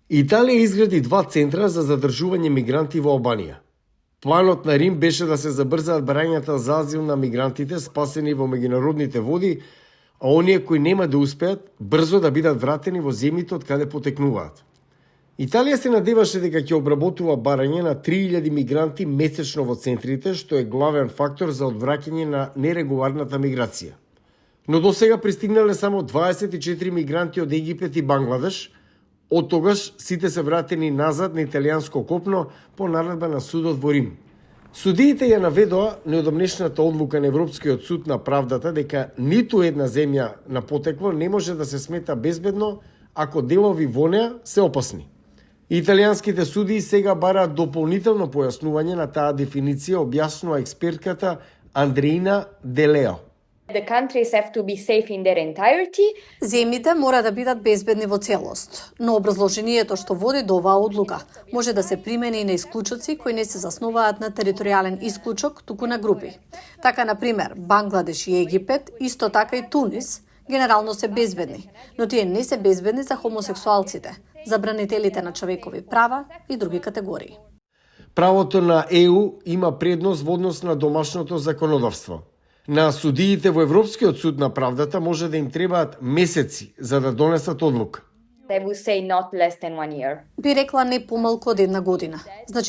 Италија изгради 2 центра за задржување мигранти во Албанија. Планот на Рим беше да се забрзаат барањата за азил на мигрантите спасени во меѓународните води, а оние кои нема да успеат брзо да бидат вратени во земјите од каде потекнуваат. Италија се надеваше дека ќе обработува барање на 3000 мигранти месечно во центрите, што е главен фактор за одвраќање на нерегуларната миграција. Но до сега пристигнале само 24 мигранти од Египет и Бангладеш. Од тогаш сите се вратени назад на италијанско копно по наредба на судот во Рим. Судиите ја наведоа неодамнешната одлука на Европскиот суд на правдата дека ниту една земја на потекло не може да се смета безбедно ако делови во неа се опасни. Италијанските судии сега бараат дополнително појаснување на таа дефиниција, објаснува експертката Андреина Делео. The countries have to be safe in their entirety. Земјите мора да бидат безбедни во целост, но образложението што води до оваа одлука може да се примени и на исклучоци кои не се заснуваат на територијален исклучок, туку на групи. Така, например, Бангладеш и Египет, исто така и Тунис, генерално се безбедни, но тие не се безбедни за хомосексуалците, за бранителите на човекови права и други категории. Правото на ЕУ има предност во однос на домашното законодавство. На судиите во Европскиот суд на правдата може да им требаат месеци за да донесат одлука. I would say not less than 1 year. Би рекла не помалку од 1 година.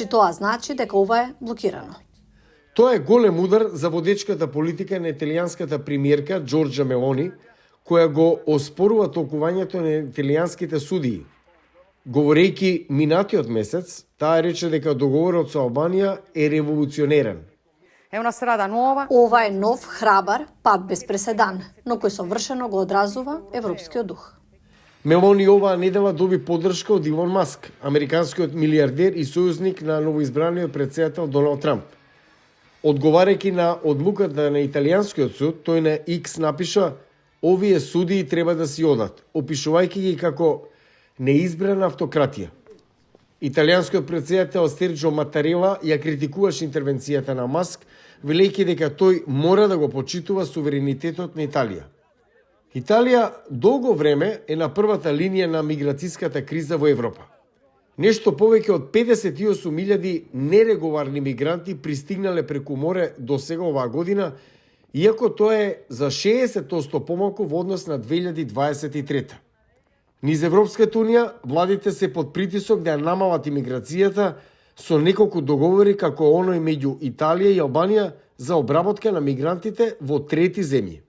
Тоа значи дека ова е блокирано. Тоа е голем удар за водечката политика на италијанската премиерка Џорџа Мелони, која го оспорува толкувањето на италијанските судии. Говорејќи минатиот месец, таа рече дека договорот со Албанија е револуционерен. Ова е нов, храбар, пат без преседан, но кој совршено го одразува европскиот дух. Мелони оваа недела доби поддршка од Илон Маск, американскиот милиардер и сојузник на новоизбраниот претседател Доналд Трамп. Одговарајќи на одлуката на италијанскиот суд, тој на X напиша: "Овие судии треба да си одат", опишувајќи ги како неизбрана автократија. Италијанскиот претседател Серджо Матарела ја критикуваше интервенцијата на Маск, велејќи дека тој мора да го почитува суверенитетот на Италија. Италија долго време е на првата линија на миграцијската криза во Европа. Нешто повеќе од 58.000 нерегуларни мигранти пристигнале преку море до сега оваа година, иако тоа е за 60% помалку во однос на 2023. Низ Европската унија, владите се под притисок да ја намалат имиграцијата со неколку договори како оној меѓу Италија и Албанија за обработка на мигрантите во трети земји.